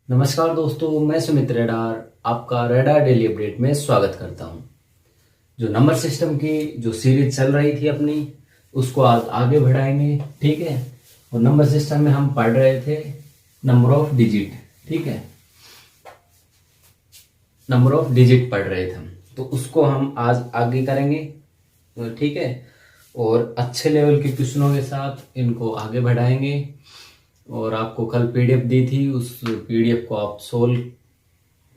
नमस्कार दोस्तों, मैं सुमित रेडार आपका रेडार डेली अपडेट में स्वागत करता हूं। जो नंबर सिस्टम की जो सीरीज चल रही थी अपनी, उसको आज आगे बढ़ाएंगे। ठीक है। और नंबर सिस्टम में हम पढ़ रहे थे नंबर ऑफ डिजिट। ठीक है, नंबर ऑफ डिजिट पढ़ रहे थे हम, तो उसको हम आज आगे करेंगे। ठीक है। और अच्छे लेवल के क्वेश्चनों के साथ इनको आगे बढ़ाएंगे। और आपको कल पीडीएफ दी थी, उस पीडीएफ को आप सोल्व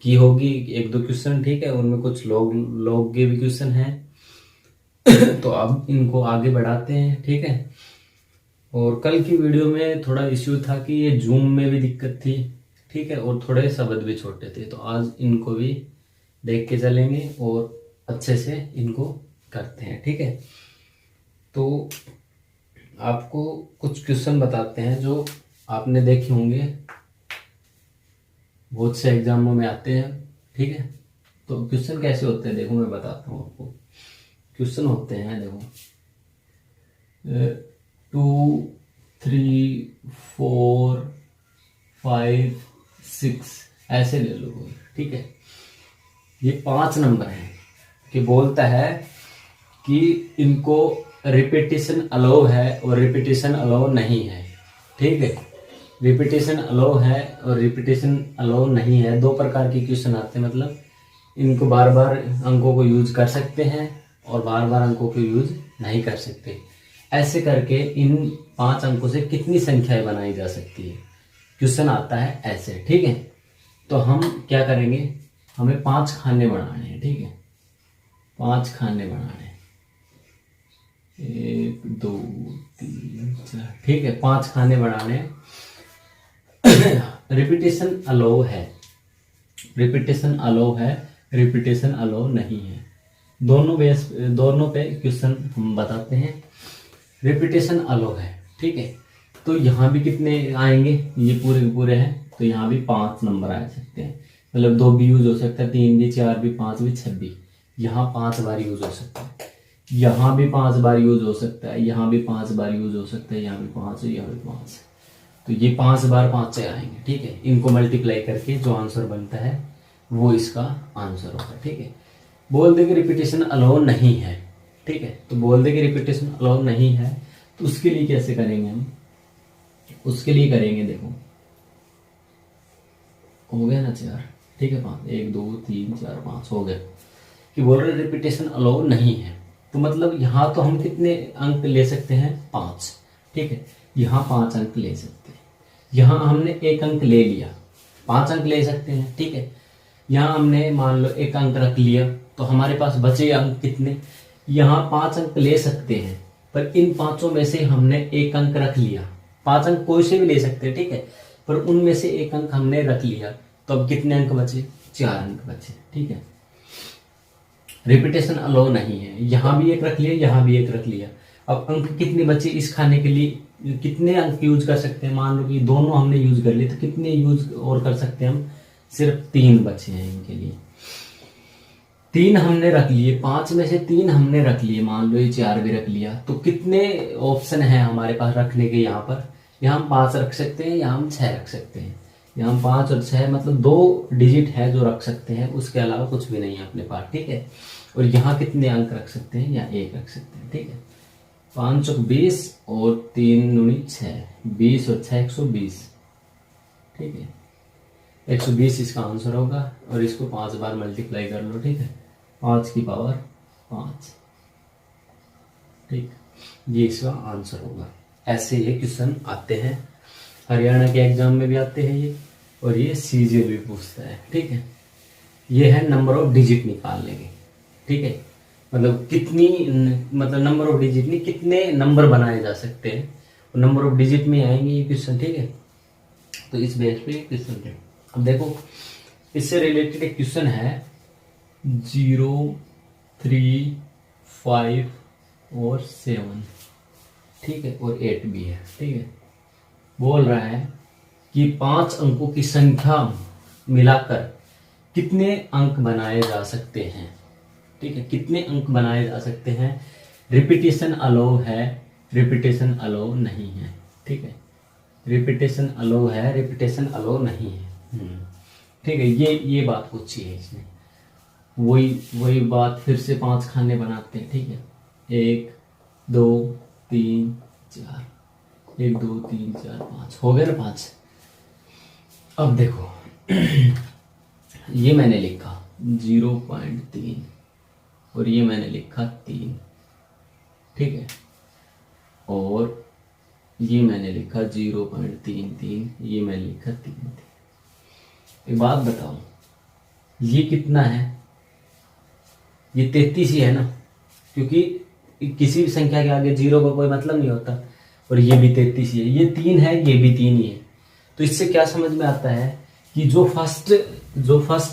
की होगी, एक दो क्वेश्चन। ठीक है, उनमें कुछ लोग के भी क्वेश्चन हैं तो अब इनको आगे बढ़ाते हैं। ठीक है। और कल की वीडियो में थोड़ा इश्यू था कि ये जूम में भी दिक्कत थी। ठीक है, और थोड़े शब्द भी छोटे थे, तो आज इनको भी देख के चलेंगे और अच्छे से इनको करते हैं। ठीक है। तो आपको कुछ क्वेश्चन बताते हैं जो आपने देखे होंगे, बहुत से एग्जामों में आते हैं। ठीक है। तो क्वेश्चन कैसे होते हैं देखो, मैं बताता हूँ आपको। क्वेश्चन होते हैं देखो 2, 3, 4, 5, 6 ऐसे ले लो कोई। ठीक है। ये 5 नंबर हैं कि बोलता है कि इनको रिपीटिशन अलाउ है और रिपीटिशन अलाउ नहीं है। ठीक है। रिपीटेशन अलाउ है और रिपीटेशन अलाउ नहीं है, दो प्रकार के क्वेश्चन आते हैं। मतलब इनको बार बार अंकों को यूज कर सकते हैं और बार बार अंकों को यूज नहीं कर सकते। ऐसे करके इन 5 अंकों से कितनी संख्याएं बनाई जा सकती है, क्वेश्चन आता है ऐसे। ठीक है। तो हम क्या करेंगे, हमें 5 खाने बनाने हैं। ठीक है, 5 खाने बनाने हैं, 1, 2, 3, 4। ठीक है, 5 खाने बनाने हैं। रिपीटेशन अलाउ है, रिपीटेशन अलाउ है, रिपीटेशन अलाउ नहीं है। दोनों पे क्वेश्चन हम बताते हैं। रिपीटेशन अलाउ है। ठीक है। तो यहाँ भी कितने आएंगे, ये पूरे के पूरे हैं, तो यहाँ भी 5 नंबर आ सकते हैं। मतलब 2 भी यूज हो सकता है, 3 भी, 4 भी, 5 भी, 6 भी। यहाँ 5 बार यूज हो सकता है, यहाँ भी 5 बार यूज हो सकता है, यहाँ भी 5 बार यूज हो सकता है, यहाँ भी 5, यहाँ भी 5। तो ये 5 बार 5 से आएंगे। ठीक है। इनको मल्टीप्लाई करके जो आंसर बनता है वो इसका आंसर होगा। ठीक है। बोल दे कि रिपीटेशन अलाउ नहीं है। ठीक है। तो बोल दे कि रिपीटेशन अलाउ नहीं है, तो उसके लिए कैसे करेंगे हम, उसके लिए करेंगे देखो, हो गया ना 4। ठीक है, 5, 1, 2, 3, 4, 5 हो गया। कि बोल रहे रिपीटेशन अलाउ नहीं है, तो मतलब यहाँ तो हम कितने अंक ले सकते हैं, 5। ठीक है, यहाँ 5 अंक ले सकते हैं। यहाँ हमने 1 अंक ले लिया, 5 अंक ले सकते हैं। ठीक है। यहाँ हमने मान लो 1 अंक रख लिया, तो हमारे पास बचे अंक कितने, यहाँ 5 अंक ले सकते हैं, पर इन 5 में से हमने 1 अंक रख लिया। 5 अंक कोई से भी ले सकते हैं। ठीक है, पर उनमें से 1 अंक हमने रख लिया, तो अब कितने अंक बचे, 4 अंक बचे। ठीक है। रिपीटेशन अलाउ नहीं है, यहाँ भी 1 रख लिया, यहाँ भी 1 रख लिया। अब अंक कितने बचे इस खाने के लिए, कितने अंक यूज कर सकते हैं। मान लो कि दोनों हमने यूज कर लिए, तो कितने यूज और कर सकते हैं हम, सिर्फ 3 बचे हैं इनके लिए। 3 हमने रख लिए, 5 में से 3 हमने रख लिए, मान लो ये 4 भी रख लिया, तो कितने ऑप्शन है हमारे पास रखने के। यहाँ पर यहाँ हम 5 रख सकते हैं, यहाँ हम 6 रख सकते हैं। यहाँ हम 5 और 6 मतलब 2 डिजिट है जो रख सकते हैं, उसके अलावा कुछ भी नहीं है अपने पास। ठीक है। और यहाँ कितने अंक रख सकते हैं, यहाँ 1 रख सकते हैं। ठीक है। 5 चौक 20 और 3 दूनी 6, 20 और 6 120। ठीक है, 120 इसका आंसर होगा। और इसको 5 बार मल्टीप्लाई कर लो। ठीक है, 5 की पावर 5। ठीक, ये इसका आंसर होगा। ऐसे ये क्वेश्चन आते हैं, हरियाणा के एग्जाम में भी आते हैं ये, और ये सीजीएल भी पूछता है। ठीक है। ये है नंबर ऑफ डिजिट निकालने के। ठीक है, मतलब कितनी, मतलब नंबर ऑफ डिजिट नहीं, कितने नंबर बनाए जा सकते हैं, और नंबर ऑफ डिजिट में आएंगे ये क्वेश्चन। ठीक है। तो इस बेस पे क्वेश्चन थे। अब देखो, इससे रिलेटेड एक क्वेश्चन है 0, 3, 5 और 7। ठीक है, और 8 भी है। ठीक है, बोल रहा है कि 5 अंकों की संख्या मिलाकर कितने अंक बनाए जा सकते हैं। ठीक है, कितने अंक बनाए जा सकते हैं। रिपीटेशन अलाउ है, रिपीटेशन अलाउ नहीं है। ठीक है, रिपीटेशन अलाउ है, रिपीटेशन अलाउ नहीं है। ठीक है, ये बात पूछी है इसने। वही बात फिर से 5 खाने बनाते हैं। ठीक है, 1 2 3 4, 1 2 3 4 5 हो गए ना 5। अब देखो ये मैंने लिखा 0.3 और ये मैंने लिखा 3। ठीक है, और ये मैंने लिखा 0.33, ये मैंने लिखा 3। एक बात बताओ, ये कितना है? ये 33 ही है ना, क्योंकि किसी भी संख्या के आगे 0 का कोई मतलब नहीं होता। और ये भी 33 ही है, ये 3 है, ये भी 3 ही है। तो इससे क्या समझ में आता है कि जो फर्स्ट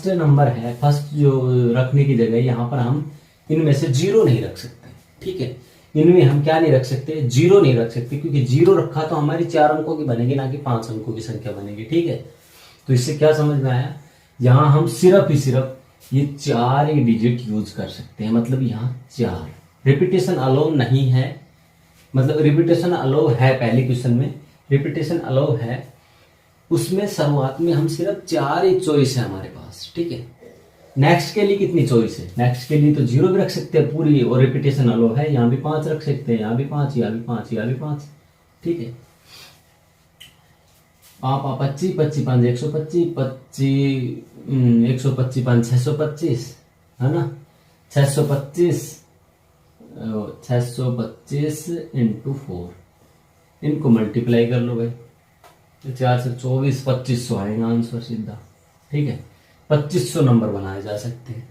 नंबर है, फर्स्ट जो रखने की जगह, यहाँ पर हम इनमें से 0 नहीं रख सकते। ठीक है, इनमें हम क्या नहीं रख सकते? 0 नहीं रख सकते, क्योंकि 0 रखा तो हमारी 4 अंकों की बनेगी, ना कि 5 अंकों की संख्या बनेगी। ठीक है, तो इससे क्या समझ में आया? यहां हम सिर्फ ये 4 ही डिजिट यूज कर सकते हैं। मतलब यहाँ 4, रिपीटेशन अलाउ नहीं है। मतलब रिपीटेशन अलाउ है, पहले क्वेश्चन में रिपीटेशन अलाउ है, उसमें शुरुआत में हम सिर्फ 4 ही चॉइस है हमारे पास। ठीक है, नेक्स्ट के लिए कितनी चॉइस है? नेक्स्ट के लिए तो 0 भी रख सकते हैं पूरी, और रिपीटेशन अलाउ है, यहाँ भी 5 रख सकते हैं, यहाँ भी 5, यहाँ भी 5, यहाँ भी 5। ठीक है, 25 25 5 125, 125 5 625 है ना, 625 इंटू 4, इनको मल्टीप्लाई कर लो भाई, 4 से 24, 2500 आएगा आंसर सीधा। ठीक है, 2500 नंबर बनाए जा सकते हैं।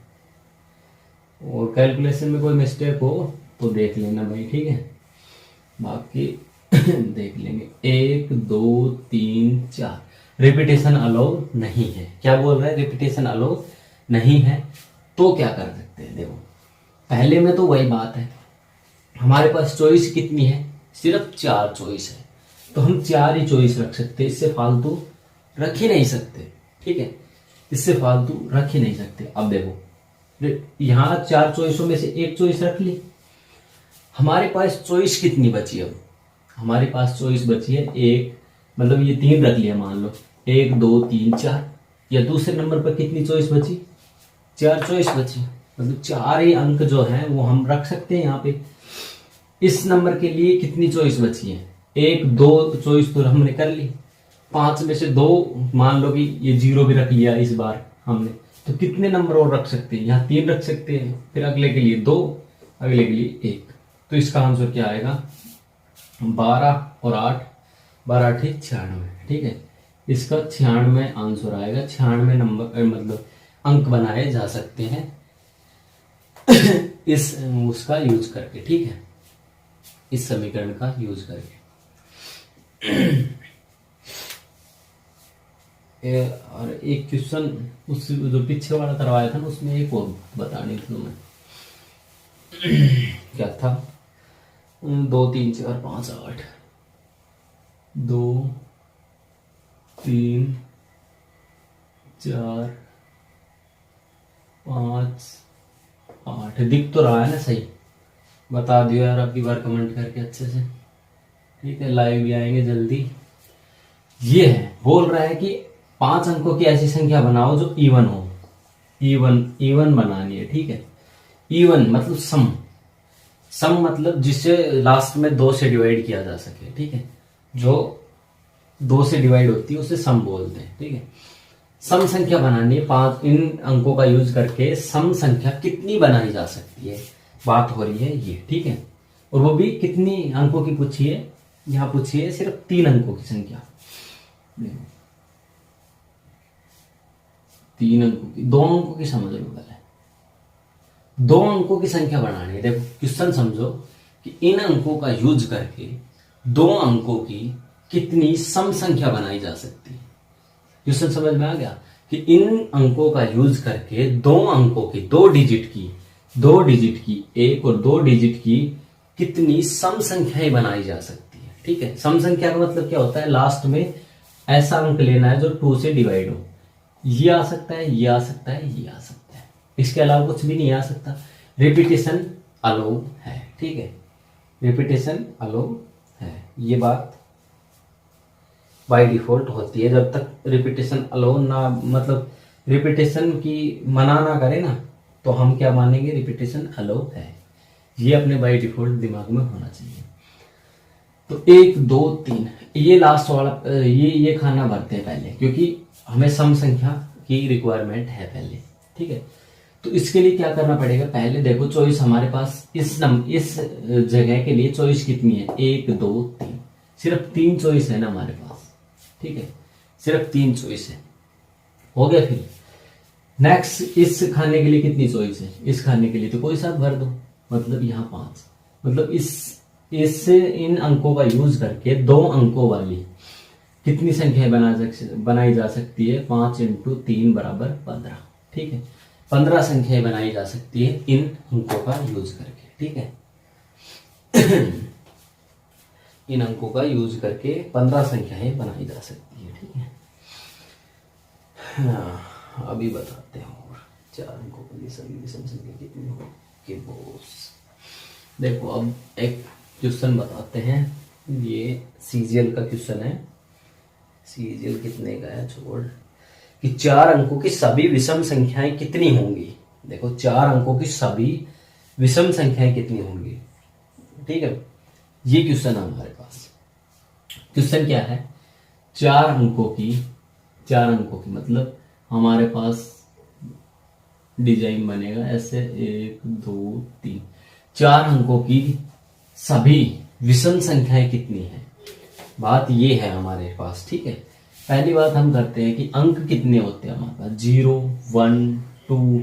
और कैलकुलेशन में कोई मिस्टेक हो तो देख लेना भाई। ठीक है, बाकी देख लेंगे। 1 2 3 4, रिपीटेशन अलाउ नहीं है। क्या बोल रहा है? रिपीटेशन अलाउ नहीं है। तो क्या कर सकते हैं? देखो, पहले में तो वही बात है, हमारे पास चॉइस कितनी है? सिर्फ 4 चॉइस है, तो हम 4 ही चॉइस रख सकते हैं, इससे फालतू रख ही नहीं सकते। ठीक है, इससे फालतू रख ही नहीं सकते। अब देखो, यहां 4 चॉइसों में से एक चॉइस रख ली, हमारे पास चॉइस कितनी बची? अब हमारे पास चॉइस बची है 1, मतलब ये 3 रख लिया मान लो, 1 2 3 4, या दूसरे नंबर पर कितनी चॉइस बची? 4 चॉइस बची। मतलब 4 ही अंक जो है वो हम रख सकते हैं यहाँ पे। इस नंबर के लिए कितनी चॉइस बची है? 1 2 चॉइस तो हमने कर ली, 5 में से 2 मान लो कि ये 0 भी रख लिया इस बार हमने, तो कितने नंबर और रख सकते हैं? यहाँ 3 रख सकते हैं, फिर अगले के लिए 2, अगले के लिए 1। तो इसका आंसर क्या आएगा? 12 और 8, 12 8 96। ठीक है, इसका 96 आंसर आएगा। 96 नंबर मतलब अंक बनाए जा सकते हैं इस उसका यूज करके। ठीक है, इस समीकरण का यूज करके। और एक क्वेश्चन उस जो पीछे वाला करवाया था ना, उसमें एक और बतानी थी तुम्हें। क्या था? 2 3 4 5 8, 2 3 4 5 8 दिख तो रहा है ना? सही बता दियो यार आपकी बार कमेंट करके अच्छे से। ठीक है, लाइव भी आएंगे जल्दी। ये है, बोल रहा है कि 5 अंकों की ऐसी संख्या बनाओ जो इवन हो। इवन बनानी है। ठीक है, इवन मतलब सम मतलब जिसे लास्ट में 2 से डिवाइड किया जा सके। ठीक है, जो 2 से डिवाइड होती है उसे सम बोलते हैं। ठीक है, सम संख्या बनानी है। 5 इन अंकों का यूज करके सम संख्या कितनी बनाई जा सकती है, बात हो रही है ये। ठीक है, और वो भी कितनी अंकों की पूछी है? यहां पूछी है सिर्फ 3 अंकों की संख्या। 3 अंकों की, 2 अंकों की समझ लो पहले। 2 अंकों की संख्या बनानी है। देखो क्वेश्चन समझो कि इन अंकों का यूज करके 2 अंकों की कितनी सम संख्या बनाई जा सकती है। क्वेश्चन समझ में आ गया कि इन अंकों का यूज करके 2 अंकों की, 2 डिजिट की 1 और 2 डिजिट की कितनी सम संख्याएं बनाई जा सकती है। ठीक है, सम संख्या का मतलब क्या होता है? लास्ट में ऐसा अंक लेना है जो 2 से डिवाइड हो। ये आ सकता है, ये आ सकता है, ये आ सकता है, इसके अलावा कुछ भी नहीं आ सकता। रिपीटेशन अलाउ है। ठीक है, रिपीटेशन अलाउ है, ये बात बाय डिफॉल्ट होती है। जब तक रिपीटेशन अलाउ ना, मतलब रिपीटेशन की मना ना करे ना, तो हम क्या मानेंगे, रिपीटेशन अलाउ है। ये अपने बाय डिफॉल्ट दिमाग में होना चाहिए। तो 1 2 3 ये लास्ट वाला, ये खाना भरते हैं पहले, क्योंकि हमें सम संख्या की रिक्वायरमेंट है पहले, ठीक है। तो इसके लिए क्या करना पड़ेगा, पहले देखो चॉइस हमारे पास इस जगह के लिए चॉइस कितनी है, 1 2 3, सिर्फ 3 चॉइस है ना हमारे पास, ठीक है, सिर्फ 3 चॉइस है, हो गया। फिर नेक्स्ट इस खाने के लिए कितनी चॉइस है, इस खाने के लिए तो कोई साथ भर दो, मतलब यहाँ 5, मतलब इस इन अंकों का यूज करके 2 अंकों वाली कितनी संख्याएं बनाई जा सकती है, 5 × 3 = 15, ठीक है। 15 संख्याएं बनाई जा सकती है इन अंकों का यूज करके, ठीक है। इन अंकों का यूज करके 15 संख्याएं बनाई जा सकती है, ठीक है। हाँ, अभी बताते हैं और 4 अंकों के लिए सभी विषम संख्या कितनी हो कि बोस। देखो अब एक क्वेश्चन बताते हैं, ये सीजीएल का क्वेश्चन है। सीजीएल कितने का है, छोड़, कि 4 अंकों की सभी विषम संख्याएं कितनी होंगी। देखो 4 अंकों की सभी विषम संख्याएं कितनी होंगी, ठीक है। ये क्वेश्चन है हमारे पास। क्वेश्चन क्या है, 4 अंकों की मतलब हमारे पास डिजाइन बनेगा ऐसे, 1 2 3, 4 अंकों की सभी विषम संख्याएं कितनी है, बात ये है हमारे पास, ठीक है। पहली बात हम करते हैं कि अंक कितने होते हैं हमारे पास, 0 1 2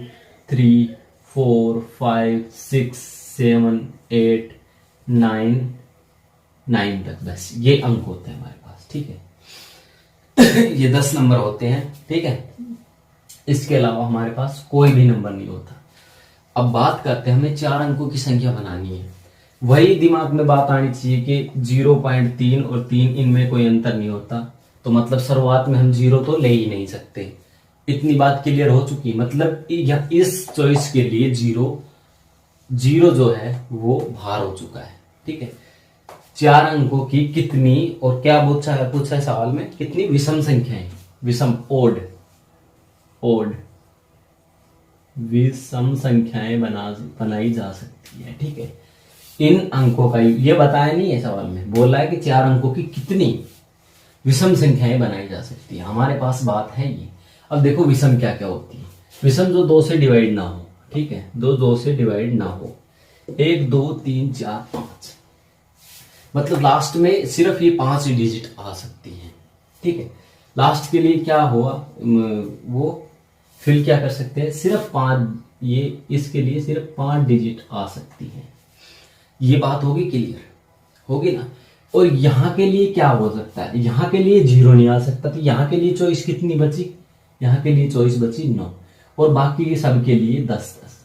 3 4 5 6 7 8 9 तक, बस ये अंक होते हैं हमारे पास, ठीक है। ये 10 नंबर होते हैं, ठीक है। इसके अलावा हमारे पास कोई भी नंबर नहीं होता। अब बात करते हैं, हमें 4 अंकों की संख्या बनानी है। वही दिमाग में बात आनी चाहिए कि 0.3 और 3 इनमें कोई अंतर नहीं होता, तो मतलब शुरुआत में हम 0 तो ले ही नहीं सकते। इतनी बात क्लियर हो चुकी, मतलब इस चॉइस के लिए 0 जो है वो बाहर हो चुका है, ठीक है। 4 अंकों की कितनी, और क्या पूछा है सवाल में, कितनी विषम संख्याएं, विषम ओड विषम संख्याएं बनाई जा सकती है, ठीक है। इन अंकों का ये बताया नहीं है सवाल में, बोला है कि 4 अंकों की कितनी विषम संख्याएं बनाई जा सकती है, हमारे पास बात है ये। अब देखो विषम क्या क्या होती है, विषम जो 2 से डिवाइड ना हो, ठीक है, 2 से डिवाइड ना हो, 1 2 3 4 5, मतलब लास्ट में सिर्फ ये 5 डिजिट आ सकती है, ठीक है। लास्ट के लिए क्या हुआ, वो फिर क्या कर सकते हैं, सिर्फ 5, ये इसके लिए सिर्फ 5 डिजिट आ सकती है। ये बात होगी क्लियर, होगी ना। और यहाँ के लिए क्या हो सकता है, यहाँ के लिए 0 नहीं आ सकता, तो यहाँ के लिए चॉइस कितनी बची, यहाँ के लिए चॉइस बची 9, और बाकी ये सब के लिए 10 10,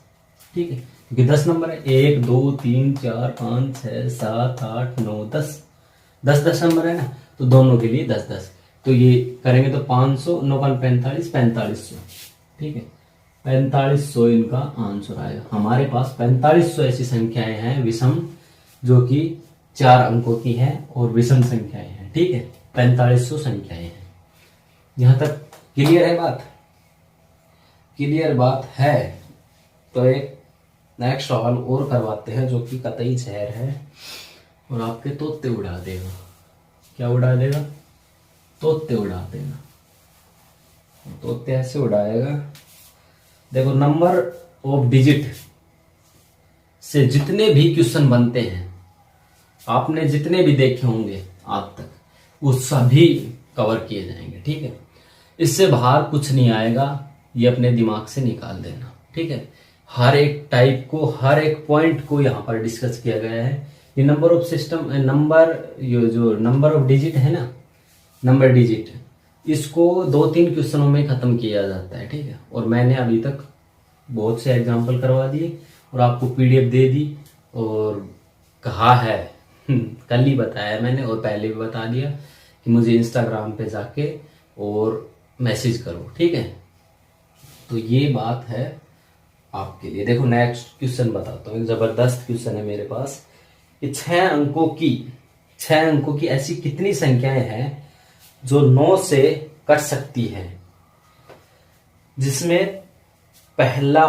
ठीक है, क्योंकि 10 नंबर है, 1 2 3 4 5 6 7 8 9 10 10 नंबर है ना, तो दोनों के लिए 10 10, तो ये करेंगे तो 500 9 45 4500, ठीक है, 4500 इनका आंसर आएगा। हमारे पास 4500 ऐसी संख्याएं हैं विषम, जो कि 4 अंकों की है और विषम संख्याएं हैं, ठीक है, 4500 संख्याएं हैं। यहां तक क्लियर है बात, क्लियर बात है। तो एक नेक्स्ट सवाल और करवाते हैं, जो कि कतई शहर है और आपके तोते उड़ा देगा। क्या उड़ा देगा, तोते उड़ा देगा, तोते ऐसे उड़ाएगा। देखो नंबर ऑफ डिजिट से जितने भी क्वेश्चन बनते हैं, आपने जितने भी देखे होंगे आज तक, वो सभी कवर किए जाएंगे, ठीक है। इससे बाहर कुछ नहीं आएगा, ये अपने दिमाग से निकाल देना, ठीक है। हर एक टाइप को, हर एक पॉइंट को यहाँ पर डिस्कस किया गया है। ये नंबर ऑफ सिस्टम, ये जो नंबर ऑफ डिजिट है ना, नंबर डिजिट, इसको 2-3 क्वेश्चनों में खत्म किया जाता है, ठीक है। और मैंने अभी तक बहुत से एग्जाम्पल करवा दिए और आपको पीडीएफ दे दी, और कहा है कल ही बताया मैंने, और पहले भी बता दिया कि मुझे इंस्टाग्राम पे जाके और मैसेज करो, ठीक है। तो ये बात है आपके लिए। देखो नेक्स्ट क्वेश्चन बताता हूँ, एक जबरदस्त क्वेश्चन है मेरे पास कि 6 अंकों की ऐसी कितनी संख्याएं हैं जो 9 से कट सकती है, जिसमें पहला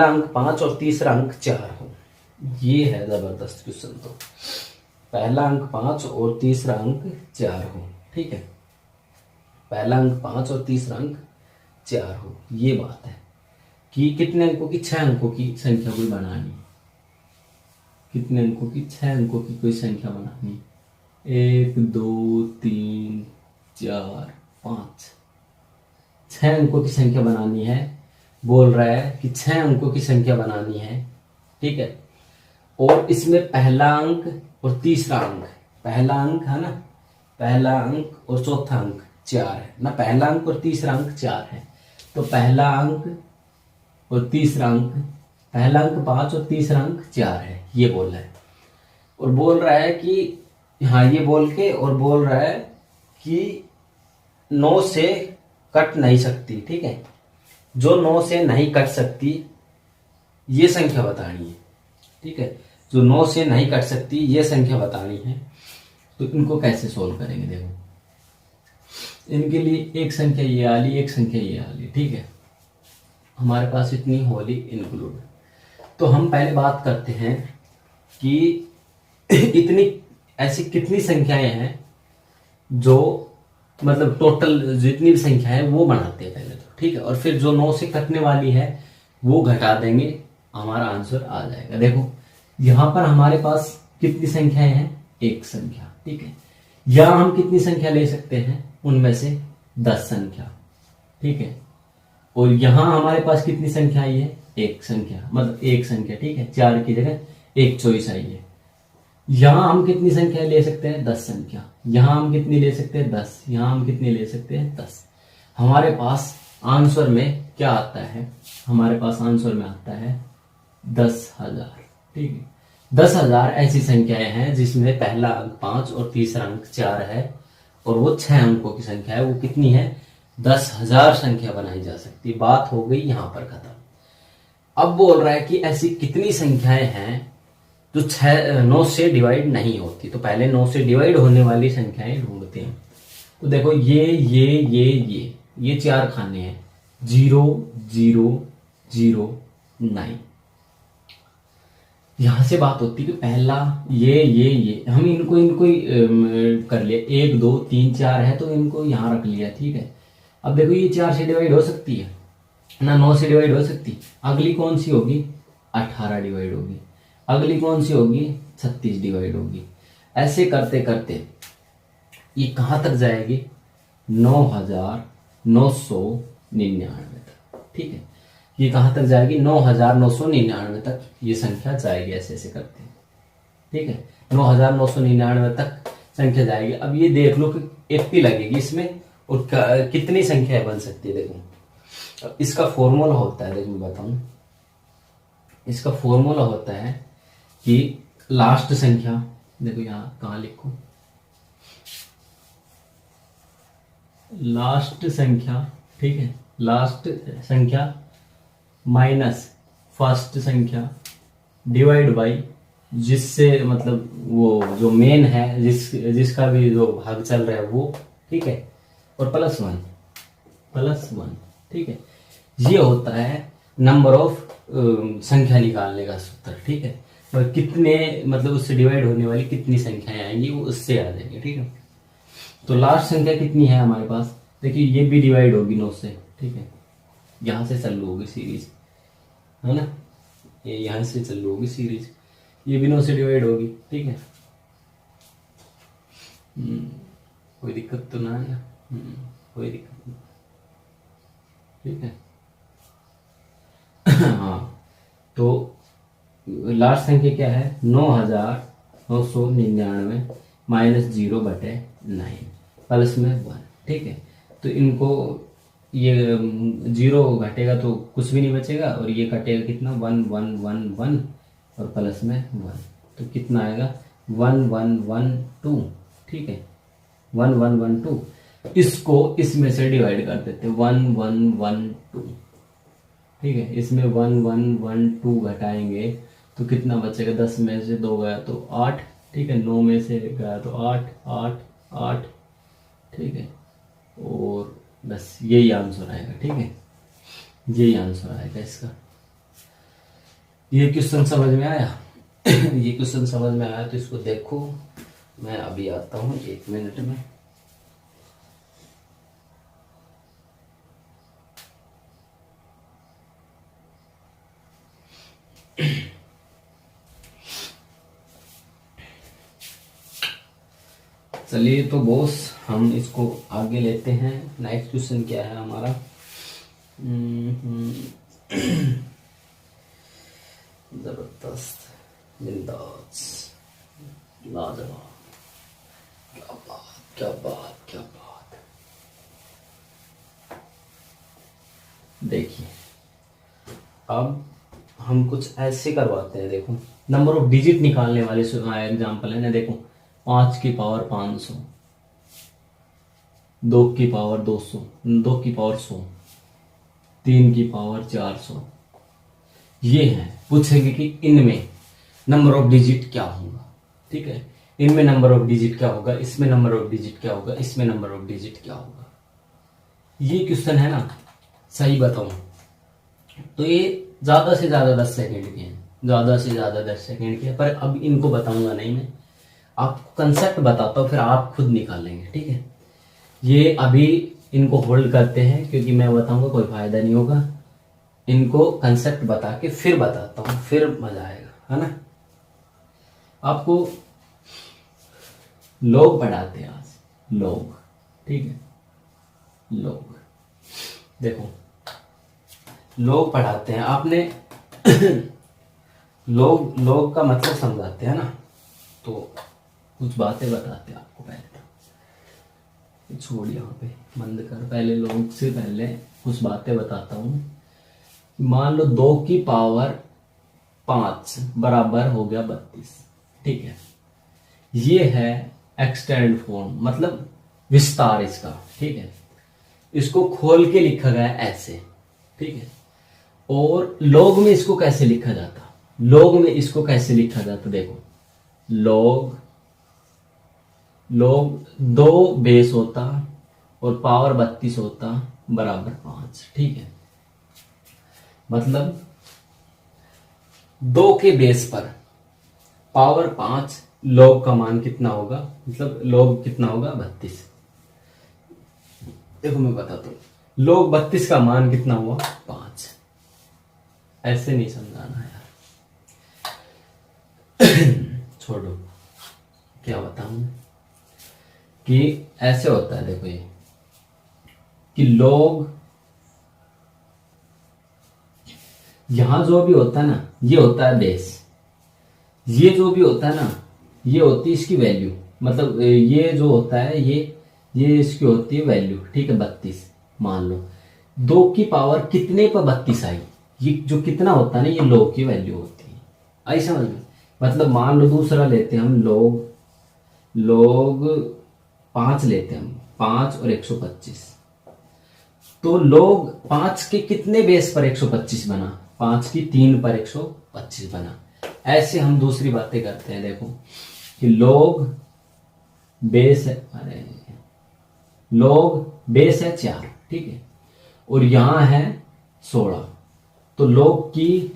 अंक 5 और तीसरा अंक 4 हो। ये है जबरदस्त क्वेश्चन। तो पहला अंक 5 और तीसरा अंक 4 हो, ठीक है, पहला अंक 5 और तीसरा अंक 4 हो। ये बात है कि कितने अंकों की, 6 अंकों की संख्या कोई बनानी, कितने अंकों की, 6 अंकों की कोई संख्या बनानी, 1 2 3 4 5, 6 अंकों की संख्या बनानी है। बोल रहा है कि 6 अंकों की संख्या बनानी है, ठीक है, और इसमें पहला अंक और तीसरा अंक, पहला अंक है ना, पहला अंक और चौथा अंक 4 है ना, पहला अंक और तीसरा अंक 4 है। तो पहला अंक और तीसरा अंक, पहला अंक 5 और तीसरा अंक 4 है, ये बोल रहा है। और बोल रहा है कि हाँ, ये बोल के और बोल रहा है कि 9 से कट नहीं सकती, ठीक है, जो 9 से नहीं कट सकती ये संख्या बतानी है, ठीक है, जो 9 से नहीं कट सकती ये संख्या बतानी है। तो इनको कैसे सोल्व करेंगे, देखो इनके लिए एक संख्या ये वाली, एक संख्या ये वाली, ठीक है, हमारे पास इतनी होली इंक्लूड। तो हम पहले बात करते हैं कि इतनी ऐसी कितनी संख्याएं हैं जो मतलब टोटल जितनी भी संख्या है वो बनाते हैं पहले तो, ठीक है, और फिर जो 9 से कटने वाली है वो घटा देंगे, हमारा आंसर आ जाएगा। देखो यहां पर हमारे पास कितनी संख्याएं हैं, एक संख्या, ठीक है, यहां हम कितनी संख्या ले सकते हैं, उनमें से 10 संख्या, ठीक है, और यहां हमारे पास कितनी संख्या आई है, एक संख्या, मतलब एक संख्या, ठीक है, 4 की जगह एक चॉइस आई है। यहां हम कितनी संख्या ले सकते हैं, 10 संख्या, यहां हम कितनी ले सकते हैं, 10, यहां हम कितनी ले सकते हैं, 10। हमारे पास आंसर में क्या आता है, हमारे पास आंसर में आता है 10,000, ठीक है, 10,000 ऐसी संख्याएं हैं जिसमें पहला अंक 5 और तीसरा अंक 4 है, और वो 6 अंकों की संख्या है। वो कितनी है, 10,000 संख्या बनाई जा सकती। बात हो गई यहां पर खत्म। अब बोल रहा है कि ऐसी कितनी संख्याएं हैं जो 9 से डिवाइड नहीं होती। तो पहले 9 से डिवाइड होने वाली संख्याएं ढूंढते हैं। तो देखो ये 4 खाने हैं, 0 0 0 9। यहां से बात होती है कि पहला ये हम इनको कर लिया, 1 2 3 4 है तो इनको यहां रख लिया, ठीक है। अब देखो ये 4 से डिवाइड हो सकती है ना, 9 से डिवाइड हो सकती, अगली कौन सी होगी, 18 डिवाइड होगी, अगली कौन सी होगी, 36 डिवाइड होगी। ऐसे करते करते ये कहां तक जाएगी, 9,999 तक, ठीक है, ये कहां तक जाएगी, 9,999 तक ये संख्या जाएगी। ऐसे ऐसे करते हैं, ठीक है, 9,999 तक संख्या जाएगी। अब ये देख लो कि 80 लगेगी इसमें, और कितनी संख्या बन सकती है। देखो इसका फॉर्मूला होता है, देखो मैं बताऊं, इसका फॉर्मूला होता है कि लास्ट संख्या, देखो यहां कहां लिखो, लास्ट संख्या, ठीक है, लास्ट संख्या माइनस फर्स्ट संख्या डिवाइड बाई जिससे मतलब वो जो मेन है, जिसका भी जो भाग चल रहा है वो, ठीक है, और प्लस वन, ठीक है। ये होता है नंबर ऑफ संख्या निकालने का सूत्र, ठीक है, और कितने मतलब उससे डिवाइड होने वाली कितनी संख्याएं आएंगी वो उससे आ जाएंगे, ठीक है। तो लास्ट संख्या कितनी है हमारे पास, देखिए ये भी डिवाइड होगी 9 से, ठीक है, यहां से चालू होगी सीरीज, है ना, ये यहां से चालू होगी सीरीज, ये भी 9 से डिवाइड होगी, ठीक है। कोई दिक्कत तो ना है ना, कोई दिक्कत नहीं, ठीक है। हाँ, तो लास्ट संख्या क्या है, 9,999 माइनस 0/9 प्लस में 1, ठीक है। तो इनको ये 0 घटेगा तो कुछ भी नहीं बचेगा, और ये कटेगा कितना, 1 1 1 1 और प्लस में 1, तो कितना आएगा, 1 1 1 2, ठीक है, 1 1 1 2। इसको इसमें से डिवाइड कर देते, 1 1 1 2, ठीक है, इसमें 1 1 1 2 घटाएंगे तो कितना बचेगा, 10 में से 2 गया तो 8, ठीक है, 9 में से गया तो 8 8 8, ठीक है, और बस यही आंसर आएगा। ठीक है, यही आंसर आएगा इसका। ये क्वेश्चन समझ में आया? ये क्वेश्चन समझ में आया तो इसको देखो, मैं अभी आता हूँ 1 मिनट में। चलिए तो बॉस हम इसको आगे लेते हैं। नेक्स्ट क्वेश्चन क्या है हमारा? जबरदस्त, बिंदास, लाजवाब, क्या बात क्या बात क्या बात। देखिए अब हम कुछ ऐसे करवाते हैं। देखो नंबर ऑफ डिजिट निकालने वाले एग्जाम्पल है ना। देखो 5 की पावर 500, 2 की पावर 200, 2 की पावर 100, 3 की पावर 400। ये है, पूछेंगे कि इनमें नंबर ऑफ डिजिट क्या होगा। ठीक है, इनमें नंबर ऑफ डिजिट क्या होगा, इसमें नंबर ऑफ डिजिट क्या होगा, इसमें नंबर ऑफ डिजिट क्या होगा। ये क्वेश्चन है ना, सही बताऊं तो ये ज्यादा से ज्यादा 10 सेकेंड के हैं, ज्यादा से ज्यादा 10 सेकेंड के हैं। पर अब इनको बताऊंगा नहीं मैं, आपको कंसेप्ट बताता हूँ, फिर आप खुद निकाल लेंगे। ठीक है, ये अभी इनको होल्ड करते हैं क्योंकि मैं बताऊंगा कोई फायदा नहीं होगा। इनको कंसेप्ट बता के फिर बताता हूँ, फिर मजा आएगा, है ना। आपको लोग पढ़ाते हैं आज, लोग। ठीक है, लोग देखो, लोग पढ़ाते हैं आपने। लोग का मतलब समझाते हैं ना, तो कुछ बातें बताते हैं आपको। पहले तो छोड़, यहाँ पे बंद कर। पहले लोग से पहले कुछ बातें बताता हूँ। मान लो 2 की पावर 5 बराबर हो गया 32। ठीक है, ये है एक्सटेंड फॉर्म, मतलब विस्तार इसका। ठीक है, इसको खोल के लिखा गया ऐसे। ठीक है, और लॉग में इसको कैसे लिखा जाता, लॉग में इसको कैसे लिखा जाता, देखो लॉग 2 बेस होता और पावर 32 होता बराबर 5। ठीक है, मतलब 2 के बेस पर पावर 5, लॉग का मान कितना होगा, मतलब लॉग कितना होगा 32। देखो मैं बताता हूँ, लॉग 32 का मान कितना हुआ 5। ऐसे नहीं समझाना यार। छोड़ो, क्या बताऊं कि ऐसे होता है। देखो ये कि लोग, यहां जो भी होता है ना, ये होता है बेस। ये जो भी होता है ना, ये होती है इसकी वैल्यू, मतलब ये जो होता है ये इसकी होती है वैल्यू। ठीक है, 32 मान लो। 2 की पावर कितने पर 32 आई, ये जो कितना होता है ना, ये लोग की वैल्यू होती है। आई समझ में? मतलब मान लो दूसरा लेते हैं हम, लोग 5 लेते हैं हम, 5 और 125। तो लोग 5 के कितने बेस पर 125 बना, 5 की 3 पर 125 बना। ऐसे हम दूसरी बातें करते हैं। देखो कि लोग बेस है, अरे लोग बेस है 4। ठीक है, और यहां है 16। तो लोग की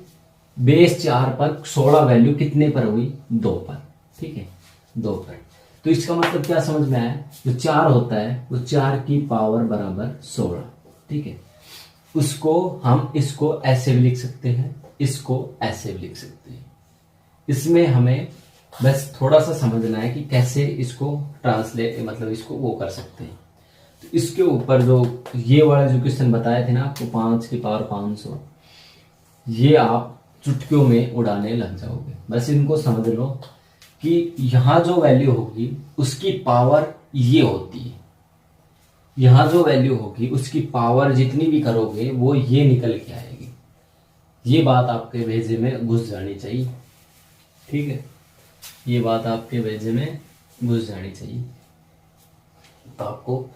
बेस 4 पर 16 वैल्यू कितने पर हुई, 2 पर। ठीक है, 2 पर। तो इसका मतलब क्या समझ में आया, जो 4 होता है वो 4 की पावर बराबर 16। ठीक है, उसको हम इसको ऐसे भी लिख सकते हैं, इसको ऐसे भी लिख सकते हैं। इसमें हमें बस थोड़ा सा समझना है कि कैसे इसको ट्रांसलेट, मतलब इसको वो कर सकते हैं। तो इसके ऊपर जो ये वाला जो क्वेश्चन बताए थे ना आपको, 5 की पावर 500, ये आप चुटकियों में उड़ाने लग जाओगे। बस इनको समझ लो कि यहां जो वैल्यू होगी उसकी पावर ये होती है, यहां जो वैल्यू होगी उसकी पावर जितनी भी करोगे वो ये निकल के आएगी। ये बात आपके भेजे में घुस जानी चाहिए। ठीक है, ये बात आपके भेजे में घुस जानी चाहिए। तो आपको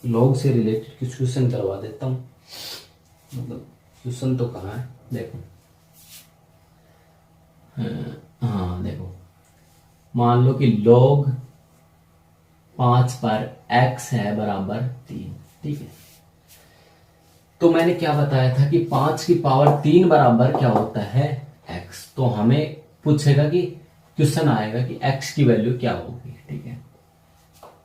लॉग से रिलेटेड कुछ क्वेश्चन करवा देता हूँ। मतलब क्वेश्चन तो कहाँ है, देखो। हाँ देखो, मान लो कि log 5 पर x है बराबर 3। ठीक है, तो मैंने क्या बताया था कि 5 की पावर 3 बराबर क्या होता है x। तो हमें पूछेगा कि क्वेश्चन आएगा कि x की वैल्यू क्या होगी। ठीक है,